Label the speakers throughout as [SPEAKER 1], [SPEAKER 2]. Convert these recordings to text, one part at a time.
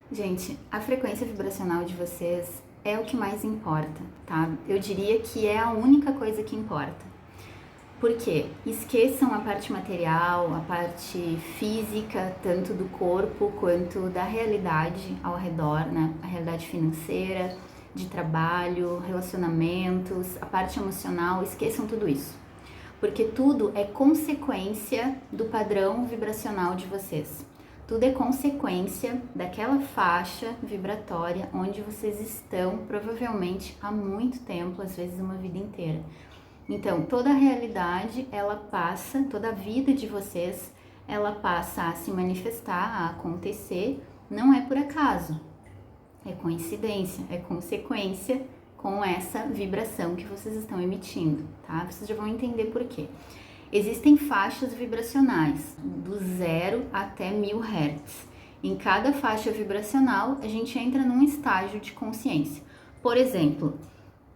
[SPEAKER 1] Gente, a frequência vibracional de vocês é o que mais importa, tá? Eu diria que é a única coisa que importa. Por quê? Esqueçam a parte material, a parte física, tanto do corpo quanto da realidade ao redor, né? A realidade financeira, de trabalho, relacionamentos, a parte emocional, esqueçam tudo isso. Porque tudo é consequência do padrão vibracional de vocês. Tudo é consequência daquela faixa vibratória onde vocês estão, provavelmente há muito tempo, às vezes uma vida inteira. Então, toda a realidade, ela passa, toda a vida de vocês, ela passa a se manifestar, a acontecer, não é por acaso, é coincidência, é consequência com essa vibração que vocês estão emitindo, tá? Vocês já vão entender por quê. Existem faixas vibracionais, do 0 até 1000 Hz. Em cada faixa vibracional, a gente entra num estágio de consciência. Por exemplo,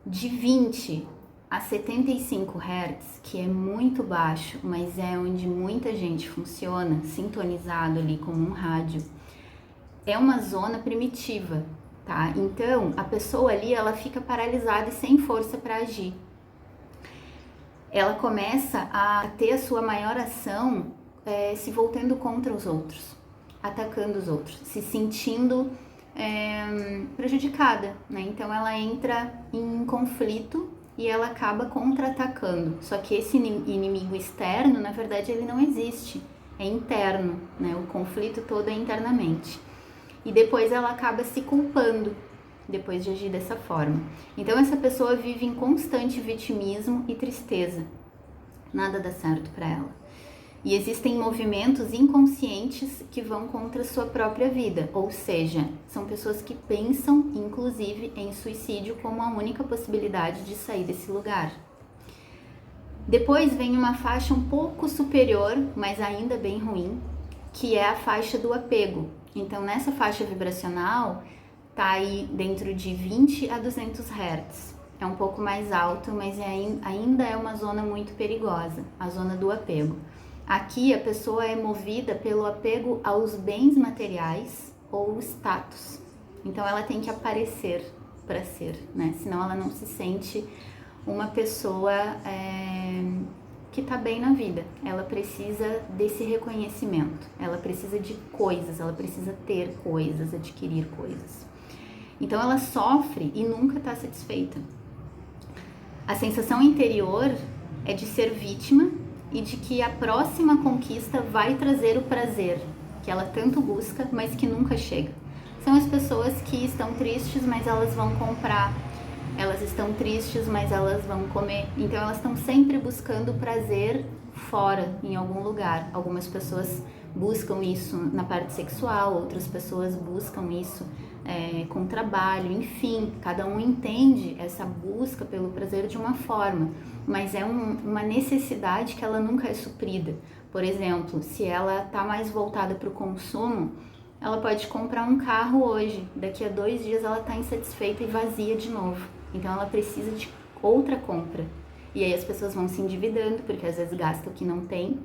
[SPEAKER 1] de 20 a 75 Hz, que é muito baixo, mas é onde muita gente funciona, sintonizado ali como um rádio, é uma zona primitiva, tá? Então, a pessoa ali, ela fica paralisada e sem força para agir. Ela começa a ter a sua maior ação se voltando contra os outros, atacando os outros, se sentindo prejudicada, né? Então, ela entra em conflito e ela acaba contra-atacando. Só que esse inimigo externo, na verdade, ele não existe, é interno, né? O conflito todo é internamente. E depois ela acaba se culpando, depois de agir dessa forma. Então essa pessoa vive em constante vitimismo e tristeza. Nada dá certo para ela. E existem movimentos inconscientes que vão contra a sua própria vida, ou seja, são pessoas que pensam, inclusive, em suicídio como a única possibilidade de sair desse lugar. Depois vem uma faixa um pouco superior, mas ainda bem ruim, que é a faixa do apego. Então, nessa faixa vibracional, tá aí dentro de 20 a 200 Hz. É um pouco mais alto, mas ainda é uma zona muito perigosa, a zona do apego. Aqui a pessoa é movida pelo apego aos bens materiais ou status. Então ela tem que aparecer para ser, né? Senão ela não se sente uma pessoa que tá bem na vida. Ela precisa desse reconhecimento, ela precisa de coisas, ela precisa ter coisas, adquirir coisas. Então ela sofre e nunca tá satisfeita. A sensação interior é de ser vítima e de que a próxima conquista vai trazer o prazer que ela tanto busca, mas que nunca chega. São as pessoas que estão tristes, mas elas vão comprar. Elas estão tristes, mas elas vão comer. Então elas estão sempre buscando prazer fora, em algum lugar. Algumas pessoas buscam isso na parte sexual, outras pessoas buscam isso com trabalho, enfim, cada um entende essa busca pelo prazer de uma forma, mas é uma necessidade que ela nunca é suprida. Por exemplo, se ela está mais voltada para o consumo, ela pode comprar um carro hoje, daqui a 2 dias ela está insatisfeita e vazia de novo, então ela precisa de outra compra, e aí as pessoas vão se endividando, porque às vezes gastam o que não tem.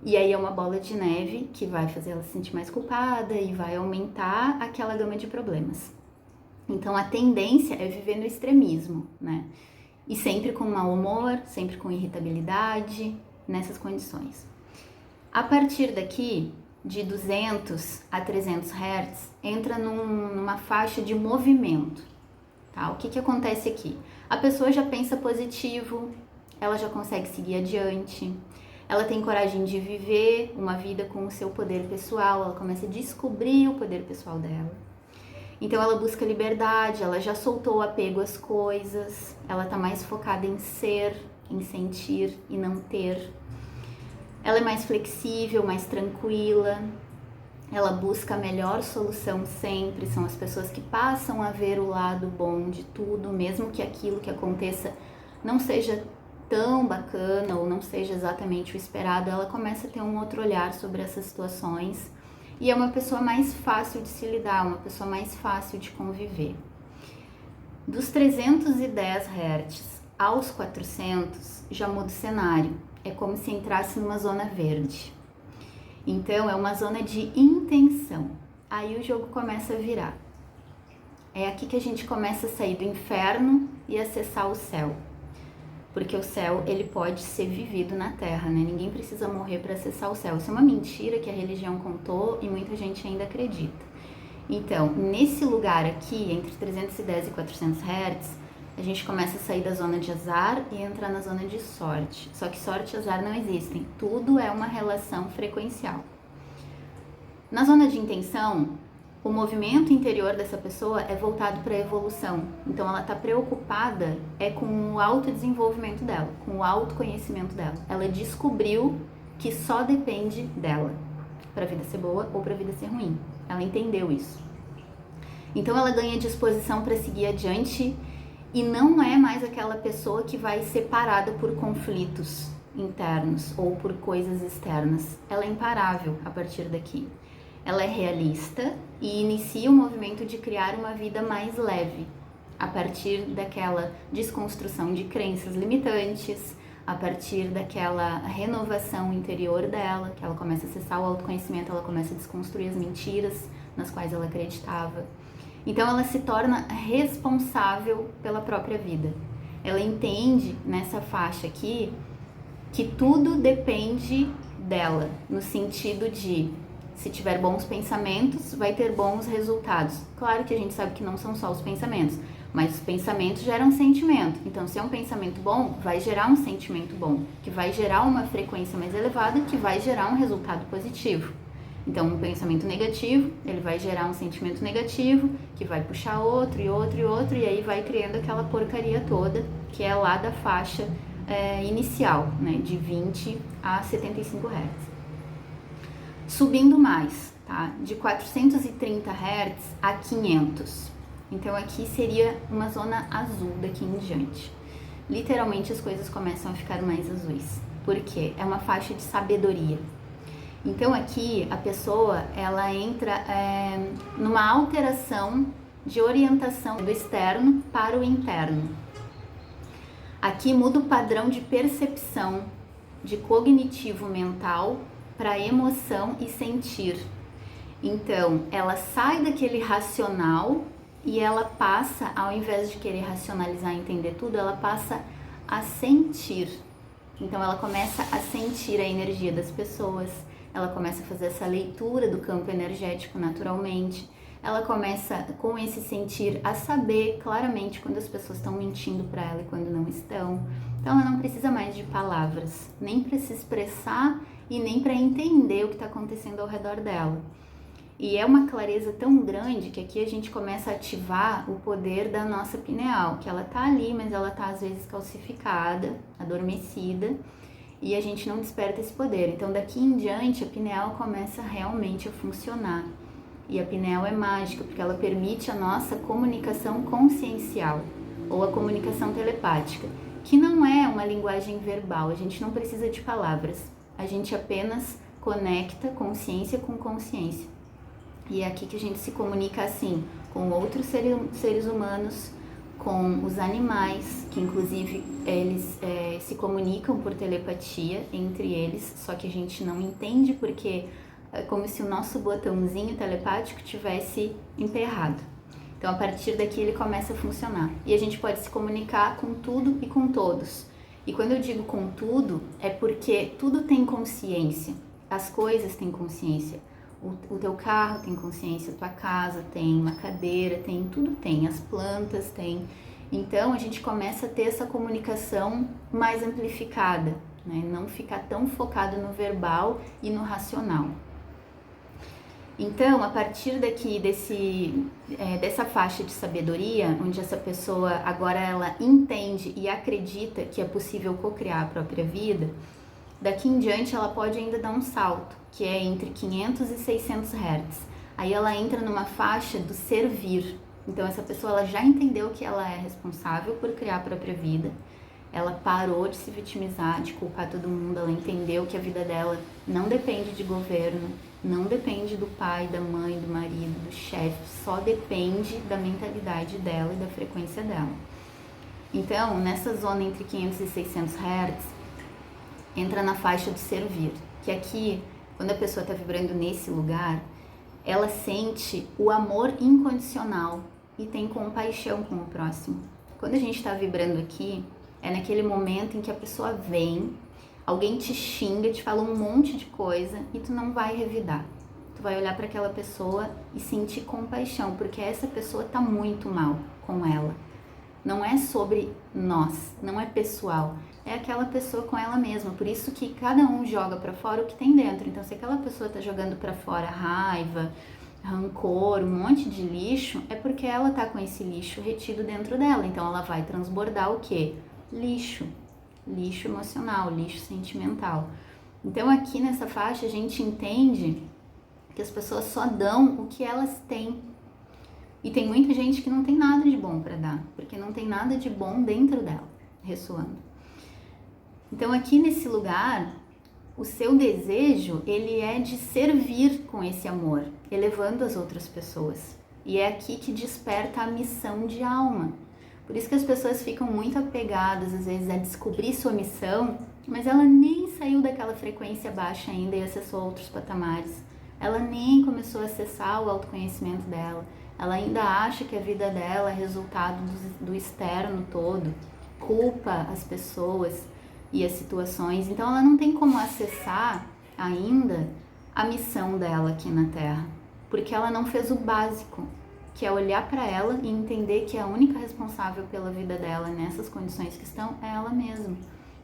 [SPEAKER 1] E aí é uma bola de neve que vai fazer ela se sentir mais culpada e vai aumentar aquela gama de problemas. Então a tendência é viver no extremismo, né? E sempre com mau humor, sempre com irritabilidade, nessas condições. A partir daqui, de 200 a 300 Hz, entra numa faixa de movimento, tá? O que acontece aqui? A pessoa já pensa positivo, ela já consegue seguir adiante, ela tem coragem de viver uma vida com o seu poder pessoal, ela começa a descobrir o poder pessoal dela. Então ela busca liberdade, ela já soltou o apego às coisas, ela tá mais focada em ser, em sentir e não ter. Ela é mais flexível, mais tranquila, ela busca a melhor solução sempre, são as pessoas que passam a ver o lado bom de tudo, mesmo que aquilo que aconteça não seja tão bacana ou não seja exatamente o esperado, ela começa a ter um outro olhar sobre essas situações e é uma pessoa mais fácil de se lidar, uma pessoa mais fácil de conviver. Dos 310 Hz aos 400 já muda o cenário, é como se entrasse numa zona verde. Então é uma zona de intenção. aí o jogo começa a virar. É aqui que a gente começa a sair do inferno e acessar o céu. Porque o céu, ele pode ser vivido na Terra, né? Ninguém precisa morrer para acessar o céu. Isso é uma mentira que a religião contou e muita gente ainda acredita. Então, nesse lugar aqui, entre 310 e 400 Hz, a gente começa a sair da zona de azar e entrar na zona de sorte. Só que sorte e azar não existem. Tudo é uma relação frequencial. Na zona de intenção, o movimento interior dessa pessoa é voltado para a evolução. Então ela está preocupada com o autodesenvolvimento dela, com o autoconhecimento dela. Ela descobriu que só depende dela para a vida ser boa ou para a vida ser ruim. Ela entendeu isso. Então ela ganha disposição para seguir adiante e não é mais aquela pessoa que vai ser parada por conflitos internos ou por coisas externas. Ela é imparável a partir daqui. Ela é realista e inicia o movimento de criar uma vida mais leve, a partir daquela desconstrução de crenças limitantes, a partir daquela renovação interior dela, que ela começa a acessar o autoconhecimento, ela começa a desconstruir as mentiras nas quais ela acreditava. Então ela se torna responsável pela própria vida. Ela entende nessa faixa aqui que tudo depende dela, no sentido de se tiver bons pensamentos, vai ter bons resultados. Claro que a gente sabe que não são só os pensamentos, mas os pensamentos geram sentimento. Então, se é um pensamento bom, vai gerar um sentimento bom, que vai gerar uma frequência mais elevada, que vai gerar um resultado positivo. Então, um pensamento negativo, ele vai gerar um sentimento negativo, que vai puxar outro e outro e outro, e aí vai criando aquela porcaria toda, que é lá da faixa inicial, né, de 20 a 75 Hz. Subindo mais, tá? De 430 Hz a 500. Então aqui seria uma zona azul daqui em diante. Literalmente as coisas começam a ficar mais azuis. Por quê? É uma faixa de sabedoria. Então aqui a pessoa, ela entra numa alteração de orientação do externo para o interno. Aqui muda o padrão de percepção, de cognitivo mental para emoção e sentir. Então, ela sai daquele racional e ela passa, ao invés de querer racionalizar e entender tudo, ela passa a sentir. Então, ela começa a sentir a energia das pessoas, ela começa a fazer essa leitura do campo energético naturalmente, ela começa, com esse sentir, a saber claramente quando as pessoas estão mentindo para ela e quando não estão. Então, ela não precisa mais de palavras, nem para se expressar e nem para entender o que está acontecendo ao redor dela. E é uma clareza tão grande que aqui a gente começa a ativar o poder da nossa pineal, que ela tá ali, mas ela tá às vezes calcificada, adormecida, e a gente não desperta esse poder. Então daqui em diante a pineal começa realmente a funcionar. E a pineal é mágica, porque ela permite a nossa comunicação consciencial, ou a comunicação telepática, que não é uma linguagem verbal, a gente não precisa de palavras. A gente apenas conecta consciência com consciência. E é aqui que a gente se comunica assim, com outros seres humanos, com os animais, que inclusive eles se comunicam por telepatia entre eles, só que a gente não entende porque é como se o nosso botãozinho telepático tivesse emperrado. Então a partir daqui ele começa a funcionar. E a gente pode se comunicar com tudo e com todos. E quando eu digo com tudo, é porque tudo tem consciência, as coisas têm consciência, o teu carro tem consciência, a tua casa tem, uma cadeira tem, tudo tem, as plantas tem. Então a gente começa a ter essa comunicação mais amplificada, né? Não ficar tão focado no verbal e no racional. Então, a partir daqui dessa faixa de sabedoria, onde essa pessoa agora ela entende e acredita que é possível co-criar a própria vida, daqui em diante ela pode ainda dar um salto, que é entre 500 e 600 Hz. Aí ela entra numa faixa do servir. Então essa pessoa ela já entendeu que ela é responsável por criar a própria vida. Ela parou de se vitimizar, de culpar todo mundo, ela entendeu que a vida dela não depende de governo, não depende do pai, da mãe, do marido, do chefe, só depende da mentalidade dela e da frequência dela. Então, nessa zona entre 500 e 600 Hz, entra na faixa do servir, que aqui, quando a pessoa está vibrando nesse lugar, ela sente o amor incondicional e tem compaixão com o próximo. Quando a gente está vibrando aqui, é naquele momento em que a pessoa vem, alguém te xinga, te fala um monte de coisa e tu não vai revidar. Tu vai olhar para aquela pessoa e sentir compaixão, porque essa pessoa tá muito mal com ela. Não é sobre nós, não é pessoal, é aquela pessoa com ela mesma. Por isso que cada um joga para fora o que tem dentro. Então, se aquela pessoa tá jogando para fora raiva, rancor, um monte de lixo, é porque ela tá com esse lixo retido dentro dela. Então, ela vai transbordar o quê? Lixo. Lixo emocional, lixo sentimental. Então, aqui nessa faixa, a gente entende que as pessoas só dão o que elas têm. E tem muita gente que não tem nada de bom para dar, porque não tem nada de bom dentro dela, ressoando. Então aqui nesse lugar, o seu desejo, ele é de servir com esse amor, elevando as outras pessoas. E é aqui que desperta a missão de alma. Por isso que as pessoas ficam muito apegadas, às vezes, a descobrir sua missão, mas ela nem saiu daquela frequência baixa ainda e acessou outros patamares. Ela nem começou a acessar o autoconhecimento dela. Ela ainda acha que a vida dela é resultado do externo todo, culpa as pessoas e as situações. Então ela não tem como acessar ainda a missão dela aqui na Terra, porque ela não fez o básico, que é olhar para ela e entender que a única responsável pela vida dela nessas condições que estão é ela mesma.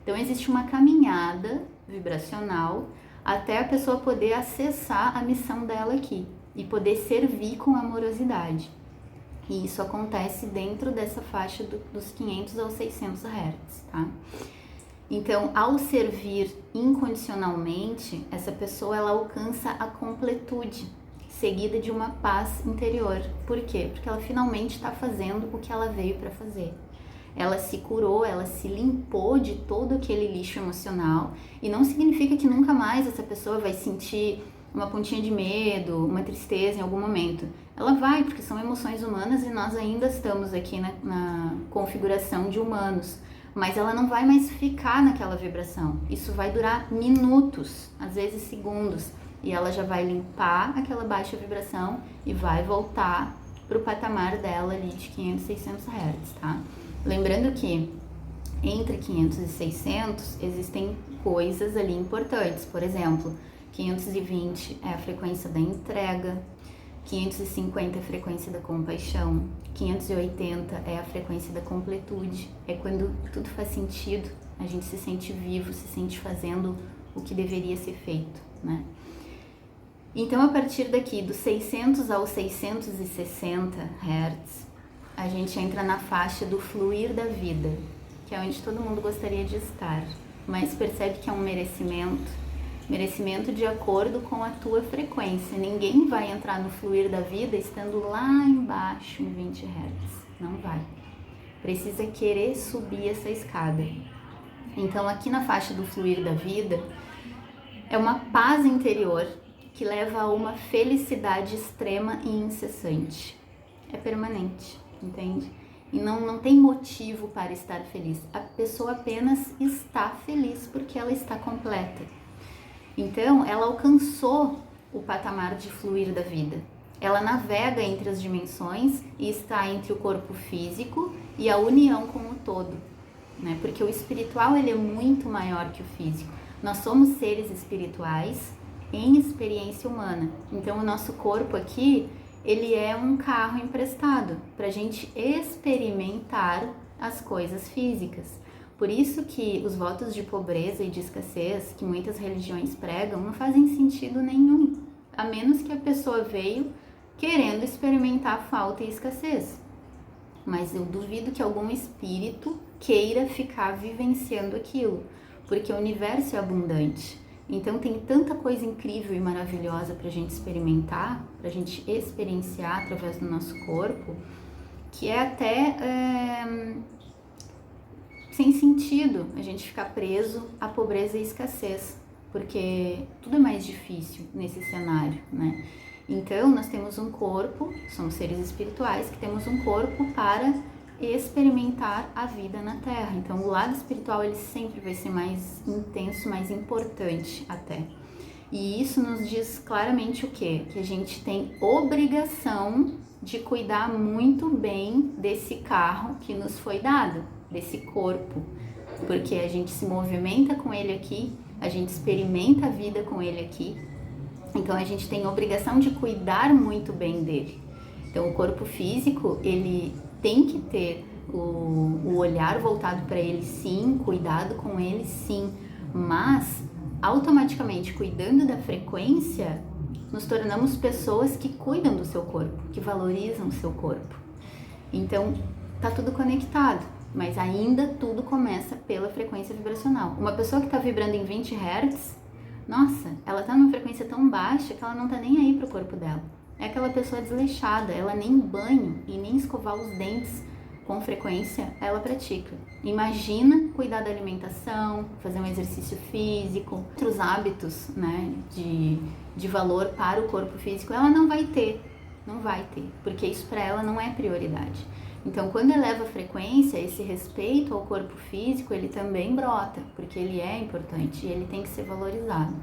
[SPEAKER 1] Então existe uma caminhada vibracional até a pessoa poder acessar a missão dela aqui e poder servir com amorosidade. E isso acontece dentro dessa faixa dos 500 aos 600 Hz, tá? Então, ao servir incondicionalmente, essa pessoa ela alcança a completude, seguida de uma paz interior. Por quê? Porque ela finalmente está fazendo o que ela veio para fazer. Ela se curou, ela se limpou de todo aquele lixo emocional, e não significa que nunca mais essa pessoa vai sentir uma pontinha de medo, uma tristeza em algum momento. Ela vai, porque são emoções humanas e nós ainda estamos aqui na configuração de humanos, mas ela não vai mais ficar naquela vibração. Isso vai durar minutos, às vezes segundos, e ela já vai limpar aquela baixa vibração e vai voltar para o patamar dela ali de 500, 600 Hz, tá? Lembrando que entre 500 e 600 existem coisas ali importantes. Por exemplo, 520 é a frequência da entrega, 550 é a frequência da compaixão, 580 é a frequência da completude. É quando tudo faz sentido, a gente se sente vivo, se sente fazendo o que deveria ser feito, né? Então, a partir daqui, dos 600 aos 660 Hz, a gente entra na faixa do fluir da vida, que é onde todo mundo gostaria de estar, mas percebe que é um merecimento de acordo com a tua frequência. Ninguém vai entrar no fluir da vida estando lá embaixo em 20 Hz, não vai. Precisa querer subir essa escada. Então, aqui na faixa do fluir da vida, é uma paz interior que leva a uma felicidade extrema e incessante. É permanente, entende? E não tem motivo para estar feliz. A pessoa apenas está feliz porque ela está completa. Então, ela alcançou o patamar de fluir da vida. Ela navega entre as dimensões e está entre o corpo físico e a união com o todo, né? Porque o espiritual ele é muito maior que o físico. Nós somos seres espirituais em experiência humana. Então, o nosso corpo aqui, ele é um carro emprestado para a gente experimentar as coisas físicas. Por isso que os votos de pobreza e de escassez que muitas religiões pregam não fazem sentido nenhum, a menos que a pessoa veio querendo experimentar falta e escassez. Mas eu duvido que algum espírito queira ficar vivenciando aquilo, porque o universo é abundante. Então tem tanta coisa incrível e maravilhosa para a gente experimentar, para a gente experienciar através do nosso corpo, que é até sem sentido a gente ficar preso à pobreza e escassez, porque tudo é mais difícil nesse cenário, né? Então nós temos um corpo, somos seres espirituais que temos um corpo para experimentar a vida na Terra. Então o lado espiritual ele sempre vai ser mais intenso, mais importante até. E isso nos diz claramente o quê? Que a gente tem obrigação de cuidar muito bem desse carro que nos foi dado, desse corpo, porque a gente se movimenta com ele aqui, a gente experimenta a vida com ele aqui, então a gente tem obrigação de cuidar muito bem dele. Então o corpo físico, ele tem que ter o olhar voltado para ele, sim, cuidado com ele, sim, mas automaticamente cuidando da frequência, nos tornamos pessoas que cuidam do seu corpo, que valorizam o seu corpo. Então, tá tudo conectado, mas ainda tudo começa pela frequência vibracional. Uma pessoa que está vibrando em 20 Hz, nossa, ela tá numa frequência tão baixa que ela não tá nem aí pro corpo dela. É aquela pessoa desleixada, ela nem banho e nem escovar os dentes com frequência ela pratica. Imagina cuidar da alimentação, fazer um exercício físico, outros hábitos, né, de valor para o corpo físico, ela não vai ter, porque isso para ela não é prioridade. Então, quando eleva a frequência, esse respeito ao corpo físico, ele também brota, porque ele é importante e ele tem que ser valorizado.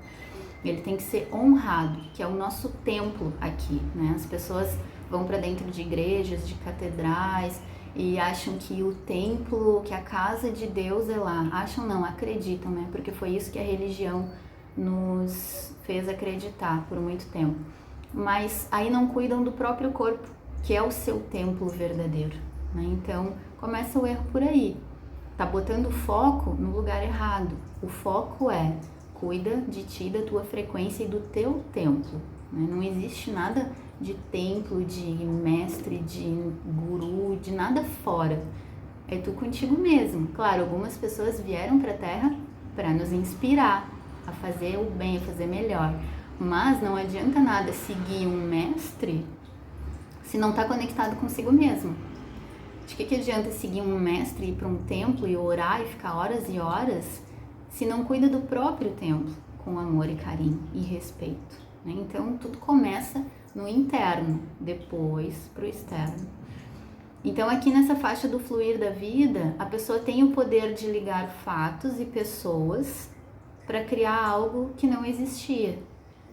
[SPEAKER 1] Ele tem que ser honrado, que é o nosso templo aqui, né? As pessoas vão para dentro de igrejas, de catedrais e acham que o templo, que a casa de Deus é lá. Acham não, acreditam, né? Porque foi isso que a religião nos fez acreditar por muito tempo. Mas aí não cuidam do próprio corpo, que é o seu templo verdadeiro, né? Então, começa o erro por aí. Tá botando o foco no lugar errado. O foco é cuida de ti, da tua frequência e do teu templo, né? Não existe nada de templo, de mestre, de guru, de nada fora. É tu contigo mesmo. Claro, algumas pessoas vieram para a Terra para nos inspirar a fazer o bem, a fazer melhor. Mas não adianta nada seguir um mestre se não está conectado consigo mesmo. De que adianta seguir um mestre, ir para um templo e orar e ficar horas e horas se não cuida do próprio templo com amor e carinho e respeito, né? Então tudo começa no interno, depois para o externo. Então aqui nessa faixa do fluir da vida, a pessoa tem o poder de ligar fatos e pessoas para criar algo que não existia.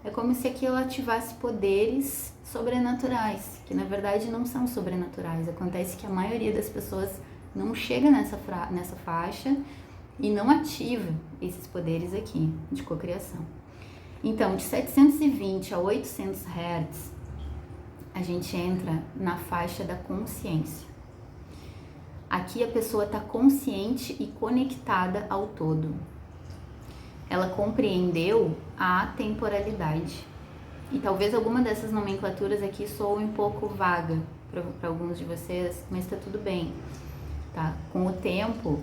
[SPEAKER 1] É como se aquilo ativasse poderes sobrenaturais, que na verdade não são sobrenaturais. Acontece que a maioria das pessoas não chega nessa faixa e não ativa esses poderes aqui de cocriação. Então, de 720 a 800 Hz, a gente entra na faixa da consciência. Aqui a pessoa está consciente e conectada ao todo. Ela compreendeu a atemporalidade. E talvez alguma dessas nomenclaturas aqui soe um pouco vaga para alguns de vocês, mas está tudo bem, tá? Com o tempo,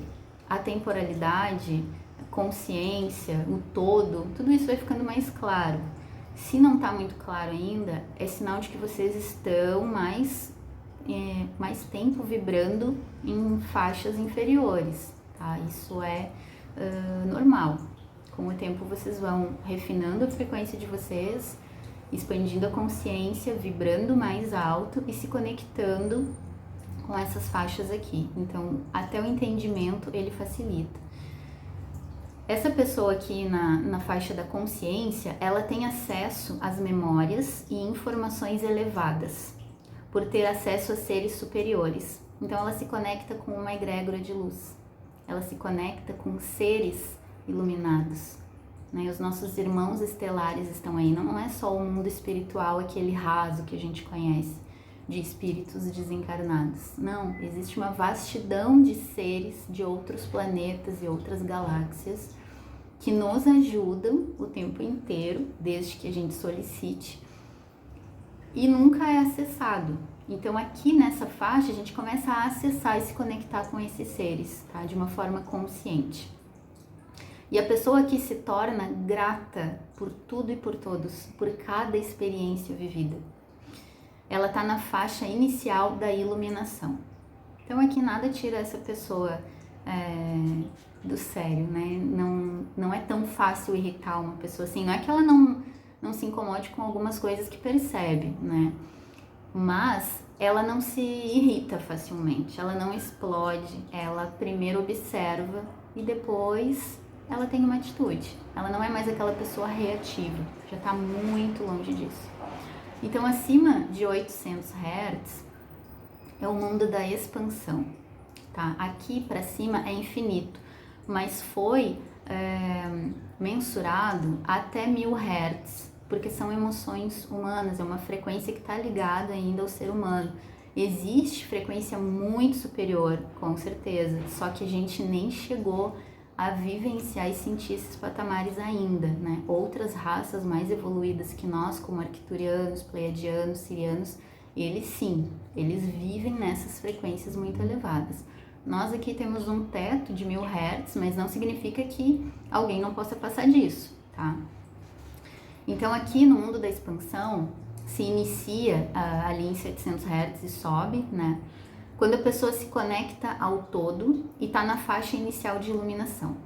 [SPEAKER 1] a temporalidade, a consciência, o todo, tudo isso vai ficando mais claro. Se não está muito claro ainda, é sinal de que vocês estão mais tempo vibrando em faixas inferiores, tá? Isso é normal. Com o tempo vocês vão refinando a frequência de vocês, expandindo a consciência, vibrando mais alto e se conectando com essas faixas aqui. Então, até o entendimento ele facilita. Essa pessoa aqui na faixa da consciência, ela tem acesso às memórias e informações elevadas, por ter acesso a seres superiores. Então, ela se conecta com uma egrégora de luz. Ela se conecta com seres iluminados, né? Os nossos irmãos estelares estão aí. Não é só o mundo espiritual, aquele raso que a gente conhece, de espíritos desencarnados. Não, existe uma vastidão de seres de outros planetas e outras galáxias que nos ajudam o tempo inteiro, desde que a gente solicite, e nunca é acessado. Então aqui nessa faixa a gente começa a acessar e se conectar com esses seres, tá? De uma forma consciente. E a pessoa aqui se torna grata por tudo e por todos, por cada experiência vivida. Ela está na faixa inicial da iluminação. Então aqui nada tira essa pessoa do sério, né? Não é tão fácil irritar uma pessoa assim. Não é que ela não se incomode com algumas coisas que percebe, né? Mas ela não se irrita facilmente, ela não explode, ela primeiro observa e depois ela tem uma atitude. Ela não é mais aquela pessoa reativa, já está muito longe disso. Então, acima de 800 Hz é o mundo da expansão, tá? Aqui para cima é infinito, mas foi mensurado até 1000 Hz, porque são emoções humanas, é uma frequência que está ligada ainda ao ser humano. Existe frequência muito superior, com certeza, só que a gente nem chegou a vivenciar e sentir esses patamares ainda, né? Outras raças mais evoluídas que nós, como arcturianos, pleiadianos, sirianos, eles sim, eles vivem nessas frequências muito elevadas. Nós aqui temos um teto de 1000 Hz, mas não significa que alguém não possa passar disso, tá? Então aqui no mundo da expansão se inicia ali em 700 Hz e sobe, né? Quando a pessoa se conecta ao todo e está na faixa inicial de iluminação.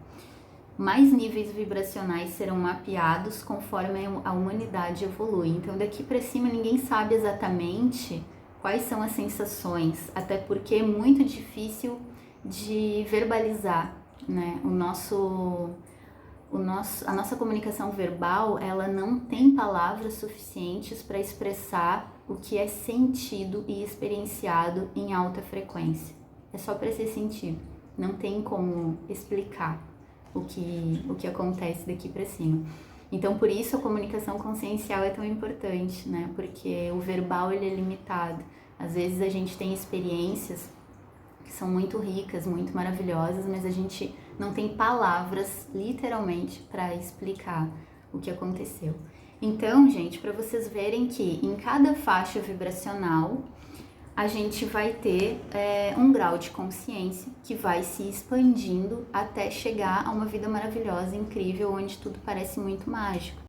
[SPEAKER 1] Mais níveis vibracionais serão mapeados conforme a humanidade evolui. Então daqui para cima ninguém sabe exatamente quais são as sensações, até porque é muito difícil de verbalizar, né? A nossa comunicação verbal, ela não tem palavras suficientes para expressar o que é sentido e experienciado em alta frequência. É só para ser sentido, não tem como explicar o que acontece daqui para cima. Então, por isso a comunicação consciencial é tão importante, né? Porque o verbal ele é limitado. Às vezes a gente tem experiências que são muito ricas, muito maravilhosas, mas a gente não tem palavras, literalmente, para explicar o que aconteceu. Então, gente, para vocês verem que em cada faixa vibracional a gente vai ter um grau de consciência que vai se expandindo até chegar a uma vida maravilhosa, incrível, onde tudo parece muito mágico.